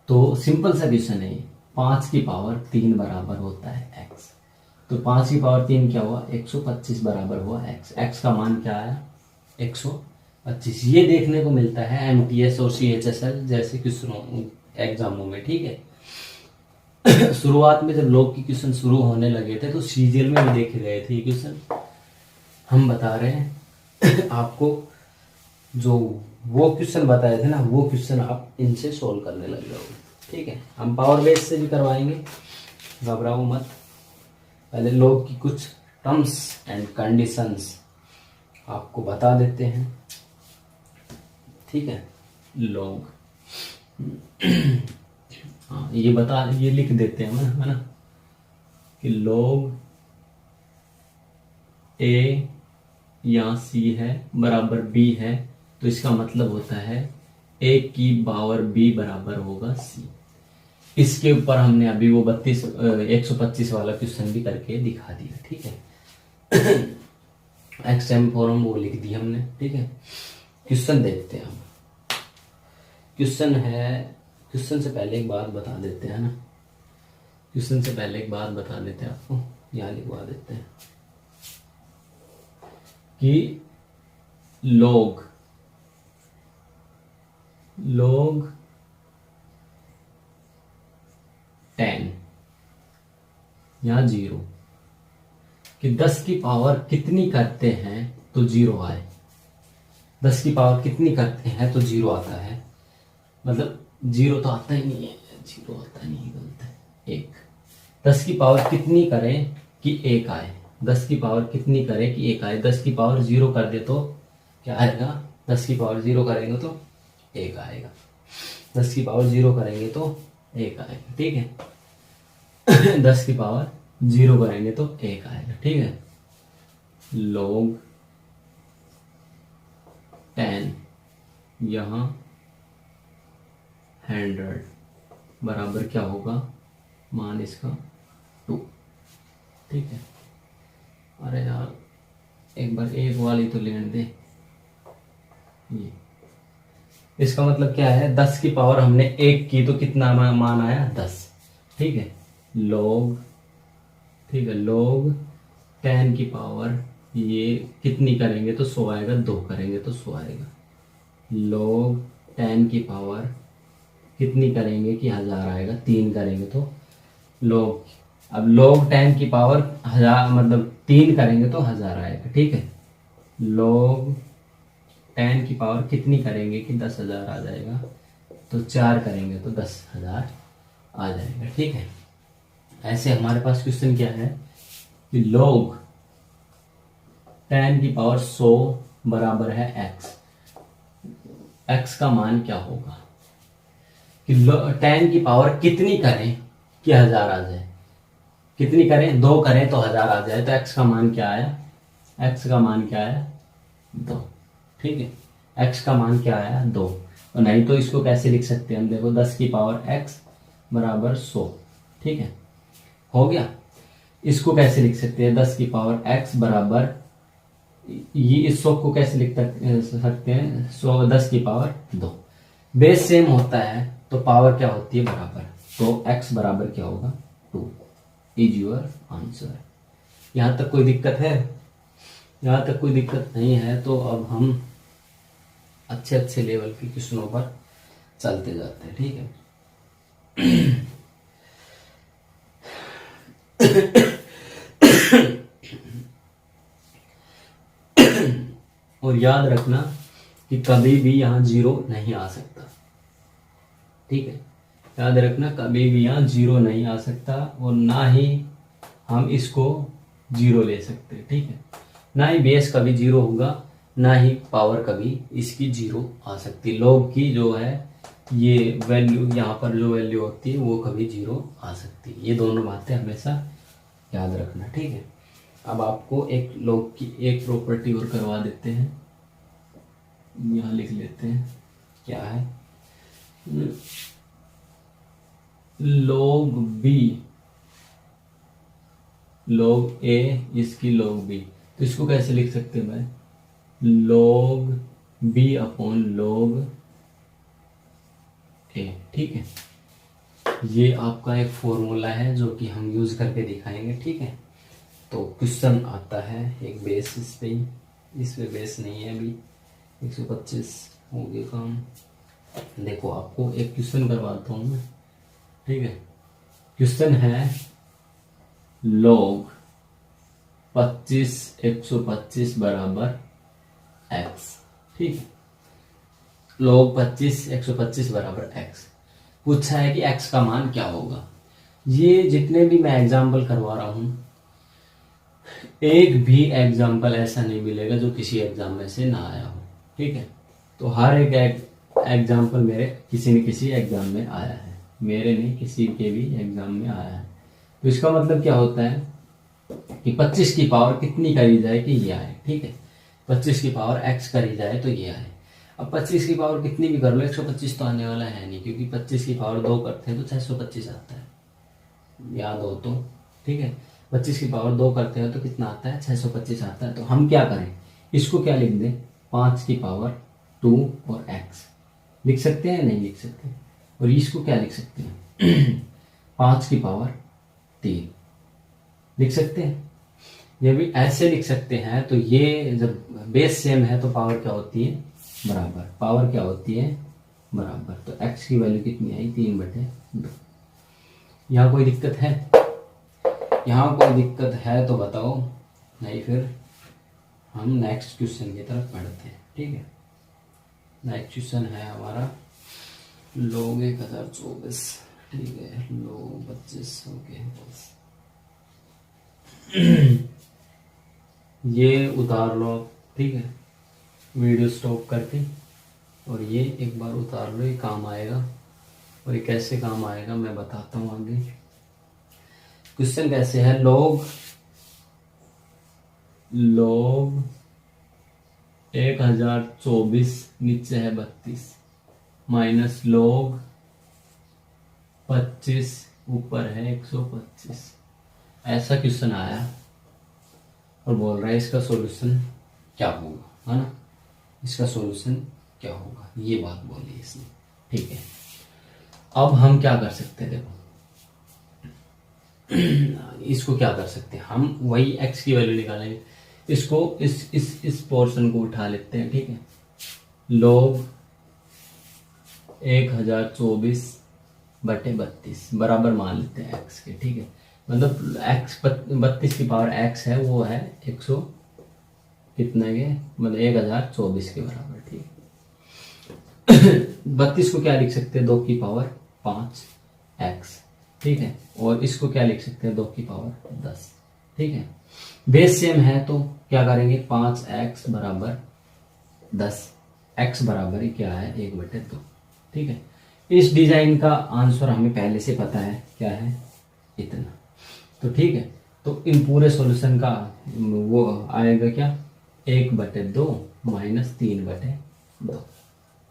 तो सिंपल सा क्वेश्चन है ये, 5 की पावर 3 बराबर होता है x। तो 5 की पावर 3 क्या हुआ, 125 बराबर हुआ x। x का मान क्या आया, 125। ये देखने को मिलता है एमटीएस और सीएचएसएल जैसे क्वेश्चनों एग्जामों में। ठीक है, शुरुआत में जब लोग की क्वेश्चन शुरू होने लगे थे तो सीजीएल में भी देखे गए थे ये क्वेश्चन। हम बता रहे हैं आपको, जो वो क्वेश्चन बताए थे ना, वो क्वेश्चन आप इनसे सोल्व करने लग जाओगे। ठीक है, हम पावर बेस से भी करवाएंगे, घबराओ मत। पहले लोग की कुछ टर्म्स एंड कंडीशंस आपको बता देते हैं। ठीक है, लोग हाँ ये लिख देते हैं है ना कि log a या c है बराबर b है, तो इसका मतलब होता है a की पावर b बराबर होगा c। इसके ऊपर हमने अभी वो 125 वाला क्वेश्चन भी करके दिखा दिया। ठीक है, एक्सएम फॉर्म वो लिख दी हमने। ठीक है, क्वेश्चन देखते हैं हम। क्वेश्चन से पहले एक बात बता देते हैं ना, क्वेश्चन से पहले एक बात बता देते हैं आपको, यहाँ लिखवा देते हैं कि log log 10 या 0 कि 10 की पावर कितनी करते हैं तो 0 आए। 10 की पावर कितनी करते हैं तो 0 आता है, मतलब 0 तो आता ही नहीं है, 0 आता नहीं, गलत है। 1 10 की पावर कितनी करें कि 1 आए, 10 की पावर कितनी करें कि 1 आए। 10 की पावर 0 कर दे तो क्या आएगा, 10 की पावर 0 करेंगे तो 1 आएगा। 10 की पावर 0 करेंगे तो 1 आएगा। ठीक है, 10 की पावर 0 करेंगे तो 1 आएगा। ठीक है, log 10 यहाँ 100 बराबर क्या होगा, मान इसका 2। ठीक है, अरे यार एक बार एक वाली तो लेने दे। ये इसका मतलब क्या है, 10 की पावर हमने 1 की तो कितना मान आया, 10। ठीक है, log 10 की पावर ये कितनी करेंगे तो 100 आएगा, 2 करेंगे तो 100 आएगा। log 10 की पावर कितनी करेंगे कि 1000 आएगा, 3 करेंगे तो अब log 10 की पावर 1000 मतलब 3 करेंगे तो 1000 आएगा। ठीक है, log 10 की पावर कितनी करेंगे कि 10,000 आ जाएगा, तो 4 करेंगे तो 10,000 आ जाएगा। ठीक है, ऐसे हमारे पास क्वेश्चन क्या है कि log 10 की पावर 100 बराबर है x का मान क्या होगा कि 10 की पावर कितनी करें कि 1000 आ जाए, कितनी करें, 2 करें तो 1000 आ जाए। तो x का मान क्या आया, x का मान क्या आया, 2। ठीक है, x का मान क्या आया, 2। और नहीं तो इसको कैसे लिख सकते हैं हम, देखो 10 की पावर x बराबर 100। ठीक है, हो गया। इसको कैसे लिख सकते हैं, 10 की पावर x बराबर, ये इस 100 को कैसे लिख सकते हैं, 100 10 की पावर 2। बेस सेम होता है तो पावर क्या होती है, बराबर। तो x बराबर क्या होगा, 2 इज योर आंसर। यहां तक कोई दिक्कत है, यहां तक कोई दिक्कत नहीं है। तो अब हम अच्छे अच्छे लेवल के क्वेश्चनों पर चलते जाते हैं। ठीक है, और याद रखना कि कभी भी यहां 0 नहीं आ सकता। ठीक है, याद रखना कभी भी यहां 0 नहीं आ सकता, और ना ही हम इसको 0 ले सकते। ठीक है, ना ही बेस कभी 0 होगा, ना ही पावर कभी इसकी 0 आ सकती। log की जो है ये वैल्यू, यहाँ पर जो वैल्यू होती है वो कभी 0 आ सकती है। ये दोनों बातें हमेशा याद रखना। ठीक है, अब आपको एक log की एक प्रॉपर्टी और करवा देते हैं, यहाँ लिख लेते हैं क्या है, log b, log a इसकी log b, तो इसको कैसे लिख सकते हैं भाई, log b upon log a। ठीक है, ये आपका एक फॉर्मूला है जो कि हम यूज करके दिखाएंगे। ठीक है, तो क्वेश्चन आता है एक बेस इस पे बेस नहीं है अभी, 125 हो गया काम। देखो आपको एक क्वेश्चन करवाता हूँ मैं। ठीक है, क्वेश्चन है log 25 125 बराबर x। ठीक है, log 25 125 बराबर x पूछा है कि x का मान क्या होगा। ये जितने भी मैं एग्जाम्पल करवा रहा हूं, एक भी एग्जाम्पल ऐसा नहीं मिलेगा जो किसी एग्जाम में से ना आया हो। ठीक है, तो हर एक एग्जाम्पल मेरे किसी न किसी एग्जाम में आया है, मेरे नहीं किसी के भी एग्जाम में आया है। तो इसका मतलब क्या होता है कि 25 की पावर कितनी करी जाए कि ये आए। ठीक है, 25 की पावर x करी जाए तो ये आए। अब 25 की पावर कितनी भी कर लो 125 तो आने वाला है नहीं, क्योंकि 25 की पावर 2 करते हैं तो 625 आता है, याद हो तो। ठीक है, 25 की पावर 2 करते हैं तो कितना आता है, 625 आता है। तो हम क्या करें, इसको क्या लिख दें, 5 की पावर 2 और x लिख सकते हैं, नहीं लिख सकते। और इसको क्या लिख सकते हैं 5 की पावर 3 लिख सकते हैं। ये भी ऐसे लिख सकते हैं। तो ये जब बेस सेम है तो पावर क्या होती है, बराबर। पावर क्या होती है, बराबर। तो x की वैल्यू कितनी आई, 3/2। यहाँ कोई दिक्कत है, यहाँ कोई दिक्कत है तो बताओ, नहीं फिर हम नेक्स्ट क्वेश्चन की तरफ बढ़ते हैं। ठीक है, नेक्स्ट क्वेश्चन है हमारा log 1024। ठीक है, log 25 हो गए। ये उतार लो आप। ठीक है, वीडियो स्टॉप करके, और ये एक बार उतार लो, ये काम आएगा। और ये कैसे काम आएगा मैं बताता हूँ आगे। क्वेश्चन कैसे है, log 1024 नीचे है 32 माइनस log 25 ऊपर है 125। ऐसा क्वेश्चन आया और बोल रहा है इसका सॉल्यूशन क्या होगा, है ना, इसका सॉल्यूशन क्या होगा, ये बात बोली इसने। ठीक है, अब हम क्या कर सकते हैं, देखो इसको क्या कर सकते हैं, हम वही x की वैल्यू निकालेंगे। इसको इस पोर्शन को उठा लेते हैं। ठीक है, log 1024/32 बराबर मान लेते हैं x के। ठीक है, मतलब x 32 की पावर x है, वो है 100 कितने के, मतलब 1024 के बराबर। ठीक है 32 को क्या लिख सकते हैं, 2 की पावर 5x। ठीक है, और इसको क्या लिख सकते हैं, 2 की पावर 10। ठीक है, बेस सेम है तो क्या करेंगे, 5x बराबर 10, x बराबर क्या है 1/2। ठीक है, इस डिजाइन का आंसर हमें पहले से पता है क्या है, इतना। तो ठीक है, तो इन पूरे सॉल्यूशन का वो आएगा क्या, 1/2 माइनस 3/2।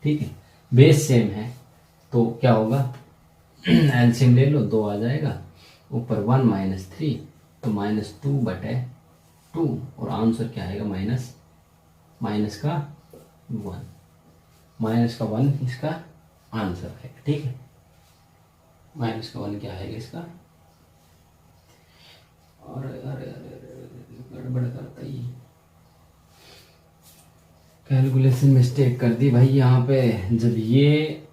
ठीक है, बेस सेम है तो क्या होगा, एलसीएम ले लो, 2 आ जाएगा, ऊपर 1 माइनस 3 तो -2/2, और आंसर क्या आएगा, माइनस का 1 इसका आंसर है। ठीक है, माइनस का 1 क्या आएगा इसका, अरे अरे अरे गड़बड़ करता ही, कैलकुलेशन मिस्टेक कर दी भाई यहाँ पे। जब ये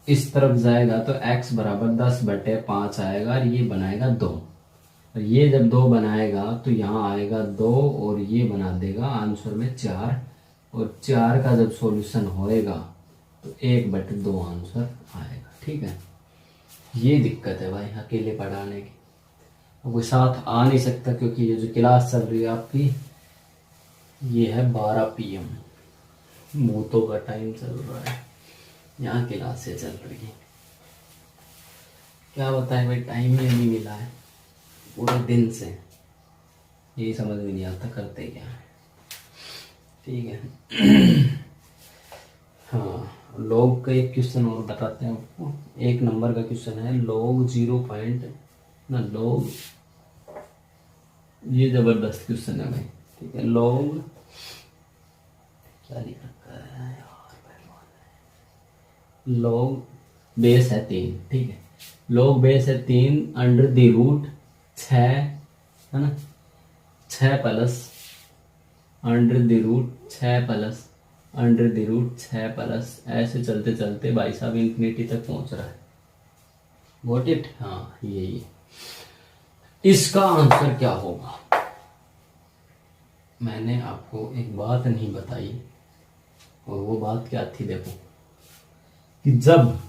इस तरफ जाएगा तो x बराबर 10/5 आएगा, और ये बनाएगा 2, और ये जब 2 बनाएगा तो यहाँ आएगा 2, और ये बना देगा आंसर में 4, और 4 का जब सॉल्यूशन होएगा तो 1/2 आंसर आएगा। ठीक है, ये दिक्कत है भाई अकेले पढ़ाने की, कोई साथ आ नहीं सकता, क्योंकि ये जो क्लास चल रही है आपकी, ये है 12 PM, भूतों का टाइम चल रहा है, यहाँ क्लासें चल रही है। क्या बताएं भाई, टाइम ही नहीं मिला है पूरे दिन से, यही समझ में नहीं आता करते क्या है। ठीक है हाँ, लॉग का एक क्वेश्चन और बताते हैं आपको। एक नंबर का क्वेश्चन है लॉग 0. ये जबरदस्त क्वेश्चन है भाई, ठीक है। लॉग क्या लिख रखा है यार, लॉग बेस है 3, ठीक है। लॉग बेस है 3 अंडर द रूट 6, है ना, 6 plus under the root 6 plus under the root 6 plus, ऐसे चलते चलते भाई साहब इंफिनिटी तक पहुंच रहा है। Got it? हाँ यही। इसका आंसर क्या होगा? मैंने आपको एक बात नहीं बताई, और वो बात क्या थी, देखो कि जब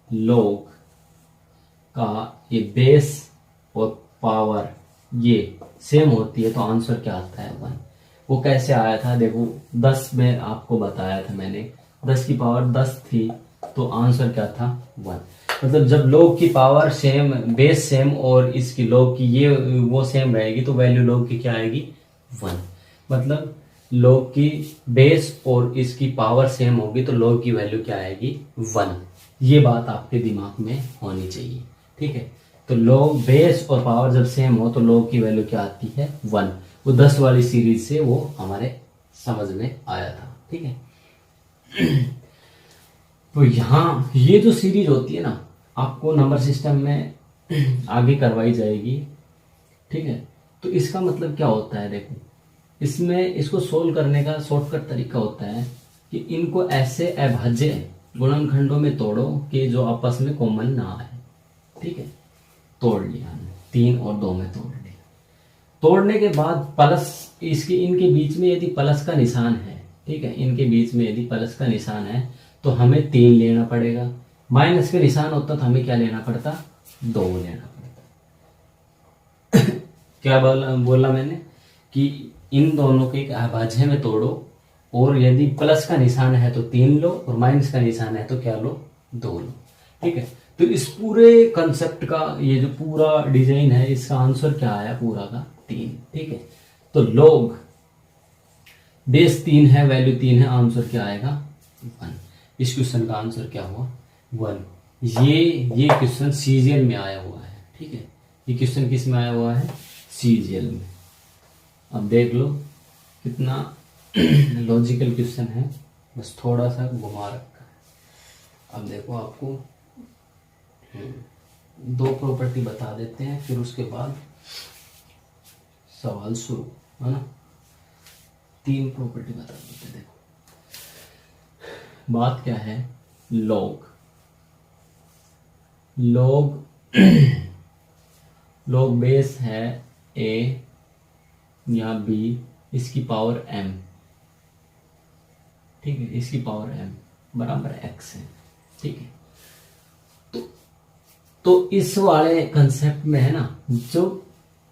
लॉग का ये बेस और पावर ये सेम होती है तो आंसर क्या आता है 1। वो कैसे आया था, देखो 10 में आपको बताया था मैंने, 10 की पावर 10 थी तो आंसर क्या था 1। मतलब जब लॉग की पावर सेम, बेस सेम और इसकी लॉग की ये वो सेम रहेगी तो वैल्यू लॉग की क्या आएगी 1। मतलब लॉग की बेस और इसकी पावर सेम होगी तो लॉग की वैल्यू क्या आएगी 1। ये बात आपके दिमाग में होनी चाहिए, ठीक है। तो लॉग बेस और पावर जब सेम हो तो लॉग की वैल्यू क्या आती है 1। वो 10 वाली सीरीज से वो हमारे समझ में आया था, ठीक है। तो यहाँ ये जो सीरीज होती है ना, आपको नंबर सिस्टम में आगे करवाई जाएगी, ठीक है। तो इसका मतलब क्या होता है, देखो इसमें इसको सोल्व करने का शॉर्टकट तरीका होता है कि इनको ऐसे अभाज्य गुणनखंडों में तोड़ो कि जो आपस में कॉमन ना आए, ठीक है। तोड़ लिया हमने, 3 और 2 में तोड़ लिया। तोड़ने के बाद प्लस, इसके इनके बीच में यदि प्लस का निशान है, ठीक है, इनके बीच में यदि प्लस का निशान है तो हमें 3 लेना पड़ेगा। माइनस का निशान होता तो हमें क्या लेना पड़ता, 2 लेना पड़ता। क्या बोला मैंने कि इन दोनों के एक अभाज्य में तोड़ो, और यदि प्लस का निशान है तो 3 लो, और माइनस का निशान है तो क्या लो, 2 लो, ठीक है। तो इस पूरे कंसेप्ट का ये जो पूरा डिजाइन है, इसका आंसर क्या आया पूरा का 3, ठीक है। तो लॉग बेस 3 है, वैल्यू 3 है, आंसर क्या आएगा 1। इस क्वेश्चन का आंसर क्या हुआ 1। ये क्वेश्चन सीजीएल में आया हुआ है, ठीक है। ये क्वेश्चन किस में आया हुआ है, सीजीएल में। अब देख लो कितना लॉजिकल क्वेश्चन है, बस थोड़ा सा घुमा रखा है। अब देखो आपको 2 प्रॉपर्टी बता देते हैं, फिर उसके बाद सवाल शुरू, है ना। 3 प्रॉपर्टी बता देते हैं। देखो बात क्या है, लॉग लॉग बेस है a या b, इसकी पावर m, ठीक है, इसकी पावर m बराबर x है, ठीक है। तो इस वाले कंसेप्ट में है ना, जो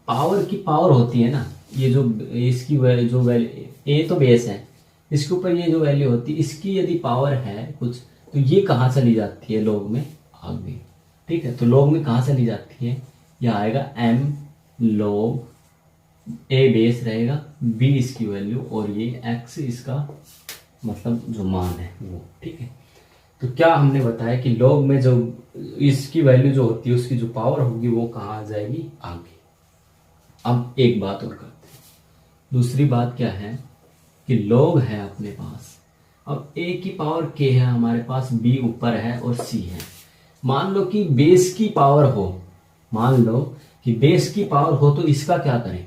पावर की पावर होती है ना, ये जो इसकी जो वैल्यू, a तो बेस है, इसके ऊपर ये जो वैल्यू होती है, इसकी यदि पावर है कुछ तो ये कहाँ चली जाती है लॉग में आगे, ठीक है। तो लॉग में कहाँ चली जाती है, यह आएगा m log a बेस रहेगा, b इसकी वैल्यू, और ये x इसका मतलब जो मान है वो, ठीक है। तो क्या हमने बताया कि log में जो इसकी वैल्यू जो होती है उसकी जो पावर होगी वो कहाँ आ जाएगी आगे। अब एक बात और करते हैं, दूसरी बात क्या है कि log है अपने पास, अब a की पावर k है हमारे पास, b ऊपर है और c है। मान लो कि बेस की पावर हो, मान लो कि बेस की पावर हो तो इसका क्या करें,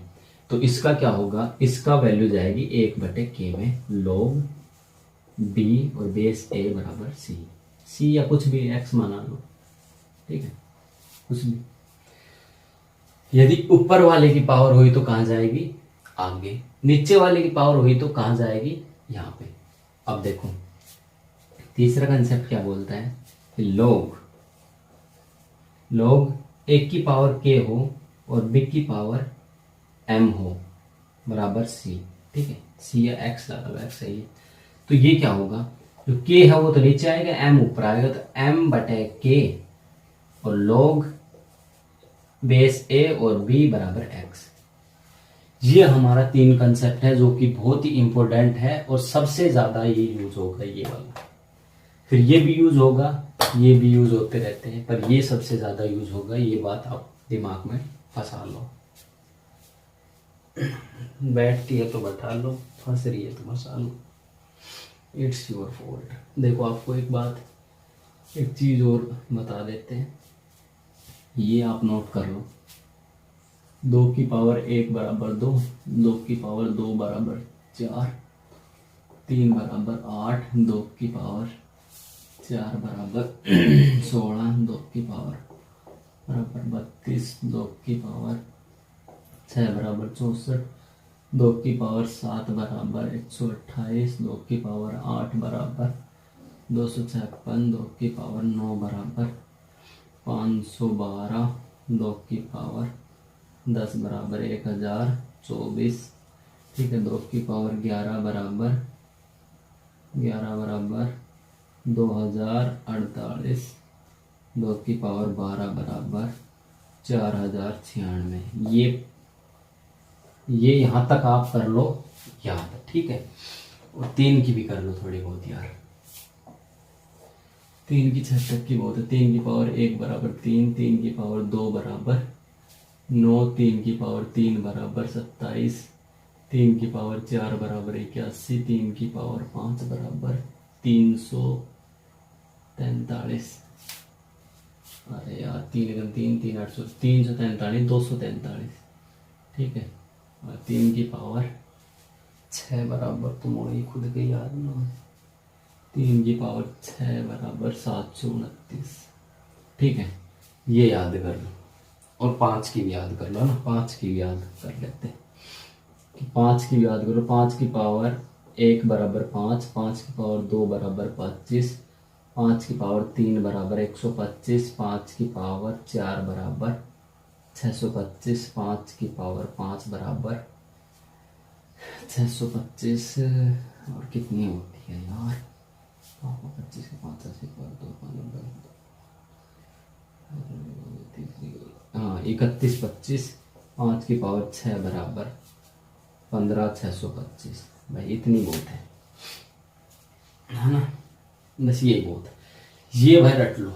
तो इसका क्या होगा, इसका वैल्यू जाएगी 1/k में log b और बेस a बराबर c या कुछ भी x माना लो, ठीक है, कुछ भी। यदि ऊपर वाले की पावर हुई तो कहां जाएगी आगे, नीचे वाले की पावर हुई तो कहां जाएगी यहां पे। अब देखो तीसरा कंसेप्ट क्या बोलता है कि log एक की पावर k हो और b की पावर m हो बराबर c, ठीक है, c या x लगा लो, x सही है। तो ये क्या होगा, जो k है वो तो नीचे आएगा, m ऊपर आएगा, तो m/k और log बेस a और b बराबर x। ये हमारा 3 कंसेप्ट है जो कि बहुत ही इंपॉर्टेंट है और सबसे ज्यादा ये यूज होगा ये वाला, फिर ये भी यूज होगा, ये भी यूज होते रहते हैं, पर ये सबसे ज्यादा यूज होगा। ये बात आप दिमाग में फंसा लो। बैठती है तो बैठा लो, फंस रही है तो फंसा लो। It's your fault. देखो आपको एक बात, एक चीज और बता देते हैं, ये आप नोट कर लो। 2 की पावर 1 बराबर 2, 2 की पावर 2 बराबर 4, 3 बराबर 8, 2 की पावर 4 बराबर 16, 2 की पावर बराबर 32, 2 की पावर 6 बराबर 64, 2 की पावर 7 बराबर 128, 2 की पावर 8 बराबर 256, 2 की पावर 9 बराबर 512, 2 की पावर 10 बराबर 1024, ठीक है। 2 की पावर 11 बराबर 2048, 2 की पावर 12 बराबर 4096। ये यहाँ तक आप कर लो याद, ठीक है। और 3 की भी कर लो थोड़ी बहुत यार, 3 की 6 तक की बहुत है। 3 की पावर 1 बराबर 3, 3 की पावर 2 बराबर 9, 3 की पावर 3 बराबर 27, 3 की पावर 4 बराबर 81, 3 की पावर 5 बराबर 343। अरे यार 3 एकम 3, 3 800, 343, 243, ठीक है। और 3 की पावर 6 बराबर, तुम वही खुद के याद ना, 3 की पावर 6 बराबर 729, ठीक है। ये याद कर लो, और 5 की भी याद कर लो ना, 5 की भी याद कर लेते हैं कि 5 की भी याद करो। 5 की पावर 1 बराबर 5, 5 की पावर 2 बराबर 25, 5 की पावर 3 बराबर 125, 5 की पावर 4 बराबर 625, 5 की पावर 5 बराबर 625। और कितनी होती है यार, 25 के 5 से 2 हाँ 31 25, 5 की पावर 6 बराबर 15,625। भाई इतनी बहुत है ना, बस ये बहुत है। ये भाई रट लो,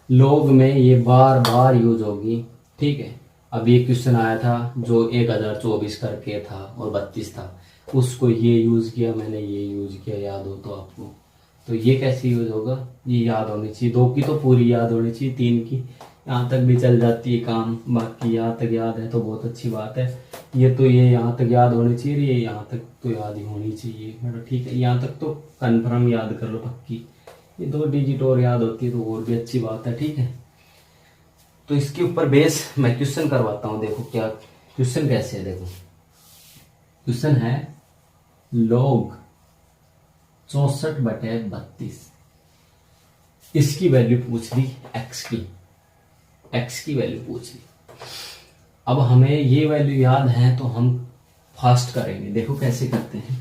लोग में ये बार बार यूज होगी, ठीक है। अब ये क्वेश्चन आया था जो 1024 करके था और 32 था, उसको ये यूज किया मैंने, ये यूज किया, याद हो तो आपको। तो ये कैसे यूज होगा, ये याद होनी चाहिए। 2 की तो पूरी याद होनी चाहिए, 3 की यहाँ तक भी चल जाती है काम, बाकी यहाँ तक याद है तो बहुत अच्छी बात है। ये यहाँ तक याद होनी चाहिए, ये यहाँ तक तो याद ही होनी चाहिए, मतलब ठीक है। यहाँ तक तो कन्फर्म याद कर लो पक्की, ये 2 डिजिट और याद होती है तो और भी अच्छी बात है, ठीक है। तो इसके ऊपर बेस मैं क्वेश्चन करवाता हूँ। देखो क्या क्वेश्चन कैसे है, देखो क्वेश्चन है log 64/32, इसकी वैल्यू पूछ ली x की वैल्यू पूछ ली। अब हमें ये वैल्यू याद है तो हम फास्ट करेंगे, देखो कैसे करते हैं,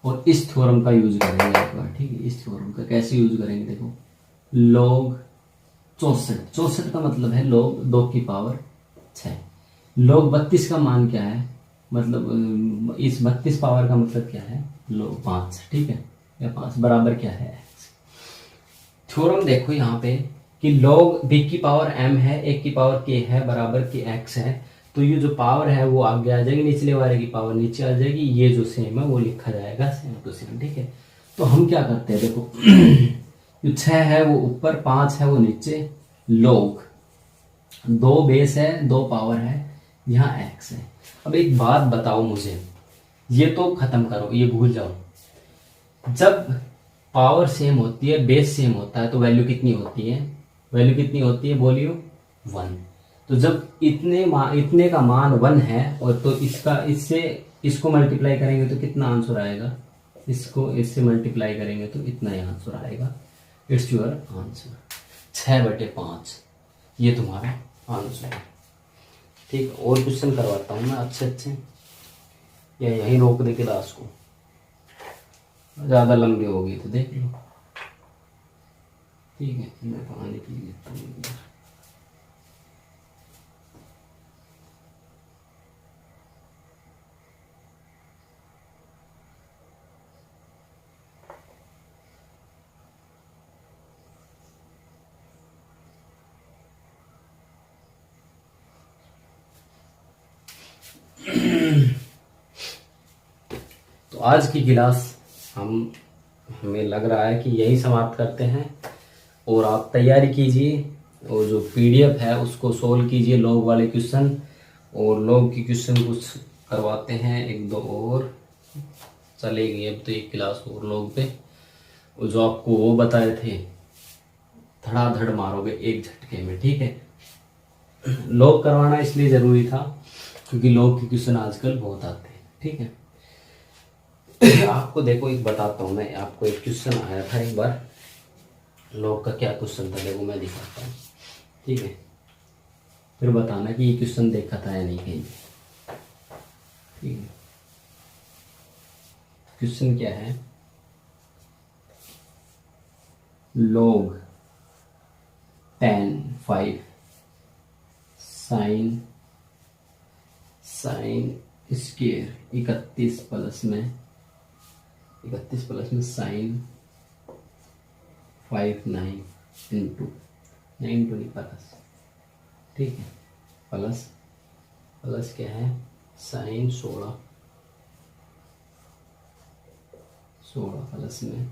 और इस थ्योरम का यूज करेंगे एक बार, ठीक है। इस थ्योरम का कैसे यूज करेंगे, देखो log 64 का मतलब है log 2 की पावर 6, log 32 का मान क्या है, मतलब इस 32 पावर का मतलब क्या है, log 5, ठीक है, या 5 बराबर क्या है x। थ्योरम देखो यहाँ पे कि log b की पावर m है, 1 की पावर k है, बराबर के x है, तो ये जो पावर है वो आगे आ जाएगी, निचले वाले की पावर नीचे आ जाएगी, ये जो सेम है वो लिखा जाएगा सेम टू सेम, ठीक है। तो हम क्या करते हैं, देखो जो 6 है वो ऊपर, 5 है वो नीचे, log 2 बेस है, 2 पावर है, यहाँ x है। अब एक बात बताओ मुझे, ये तो खत्म करो, ये भूल जाओ। जब पावर सेम होती है, बेस सेम होता है, तो वैल्यू कितनी होती है, वैल्यू कितनी होती है बोलियो, 1। तो जब इतने का मान 1 है, और तो इससे इसको मल्टीप्लाई करेंगे तो कितना आंसर आएगा, इसको इससे मल्टीप्लाई करेंगे तो इतना ही आंसर आएगा। इट्स योर आंसर 6/5, ये तुम्हारा आंसर है, ठीक। और क्वेश्चन करवाता हूँ मैं अच्छे, या यहीं रोक दे क्लास को, ज़्यादा लंबी होगी तो देख लो, ठीक है। मैं पानी पी लेता हूँ। तो आज की क्लास हमें लग रहा है कि यही समाप्त करते हैं, और आप तैयारी कीजिए और जो पीडीएफ है उसको सोल्व कीजिए, लॉग वाले क्वेश्चन, और लॉग की क्वेश्चन कुछ करवाते हैं, एक दो और चलेगी अब तो एक क्लास और लॉग पे, और जो आपको वो बताए थे धड़ाधड़ मारोगे एक झटके में, ठीक है। लॉग करवाना इसलिए ज़रूरी था क्योंकि लॉग के क्वेश्चन आजकल बहुत आते हैं, ठीक है। आपको देखो एक बताता हूँ मैं, आपको एक क्वेश्चन आया था एक बार, लॉग का क्या क्वेश्चन था, देखो मैं दिखाता हूँ, ठीक है, फिर बताना कि ये क्वेश्चन देखा था या नहीं कहीं, ठीक है। क्वेश्चन क्या है, log 10/5 साइन स्क्वायर 31 प्लस में साइन 5 9 इंटू 9 टू प्लस, ठीक है, प्लस क्या है साइन 16 प्लस में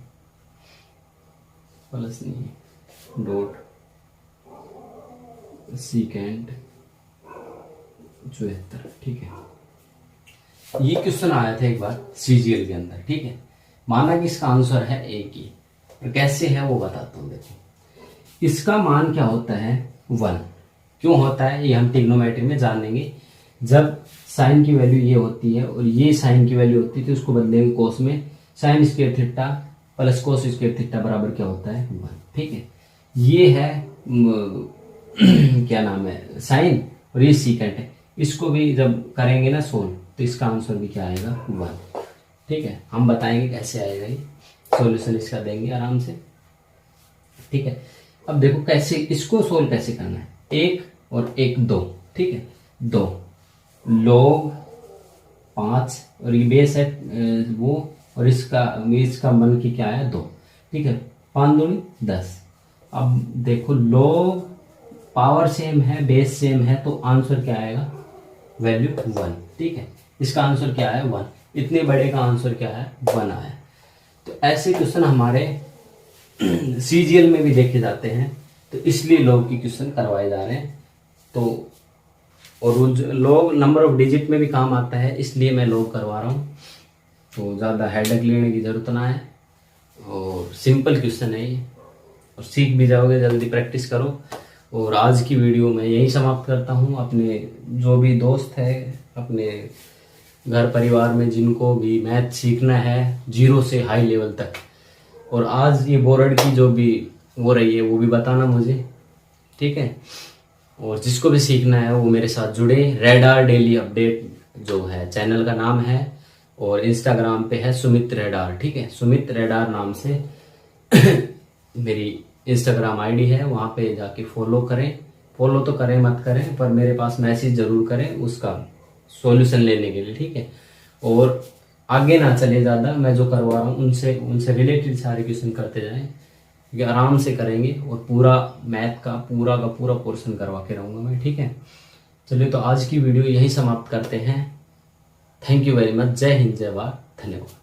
प्लस नहीं डॉट सीकेंड 74, ठीक है। ये क्वेश्चन आया था एक बार सीजीएल के अंदर, ठीक है। माना कि इसका आंसर है एक ही, तो कैसे है वो बताता हूँ। देखो इसका मान क्या होता है 1, क्यों होता है ये हम ट्रिग्नोमेट्री में जानेंगे। जब साइन की वैल्यू ये होती है और ये साइन की वैल्यू होती है तो उसको बदलेंगे कोस में, sine square theta plus cos square theta बराबर क्या होता है 1, ठीक है। ये है क्या नाम है साइन, और ये सीकेंट है, इसको भी जब करेंगे ना सोल्व तो इसका आंसर भी क्या आएगा 1, ठीक है। हम बताएंगे कैसे आएगा, ये सॉल्यूशन इसका देंगे आराम से, ठीक है। अब देखो कैसे इसको सोल्व कैसे करना है, 1 और 1 2, ठीक है, 2 log 5 और ये बेस है वो, और इसका मन की क्या है 2, ठीक है, 5 दूनी 10। अब देखो log पावर सेम है, बेस सेम है, तो आंसर क्या आएगा वैल्यू 1, ठीक है। इसका आंसर क्या है 1, इतने बड़े का आंसर क्या है 1 आया। तो ऐसे क्वेश्चन हमारे सीजीएल में भी देखे जाते हैं, तो इसलिए लॉग की क्वेश्चन करवाए जा रहे हैं। तो और लॉग नंबर ऑफ डिजिट में भी काम आता है, इसलिए मैं लॉग करवा रहा हूँ, तो ज़्यादा हेडेक लेने की ज़रूरत ना है, और सिंपल क्वेश्चन है ये, और सीख भी जाओगे, जल्दी प्रैक्टिस करो। और आज की वीडियो मैं यही समाप्त करता हूँ। अपने जो भी दोस्त है अपने घर परिवार में जिनको भी मैथ सीखना है 0 से हाई लेवल तक, और आज ये बोर्ड की जो भी हो रही है वो भी बताना मुझे, ठीक है। और जिसको भी सीखना है वो मेरे साथ जुड़े। रेडार डेली अपडेट जो है चैनल का नाम है, और इंस्टाग्राम पे है सुमित रेडार, ठीक है, सुमित रेडार नाम से मेरी इंस्टाग्राम आईडी है, वहाँ पे जाके फॉलो करें, फॉलो तो करें मत करें पर मेरे पास मैसेज जरूर करें उसका सॉल्यूशन लेने के लिए, ठीक है। और आगे ना चले ज़्यादा, मैं जो करवा रहा हूँ उनसे रिलेटेड सारे क्वेश्चन करते जाएं, क्योंकि आराम से करेंगे, और पूरा मैथ का पूरा पोर्शन करवा के रहूँगा मैं, ठीक है। चलिए तो आज की वीडियो यही समाप्त करते हैं। थैंक यू वेरी मच, जय हिंद जय भारत, धन्यवाद।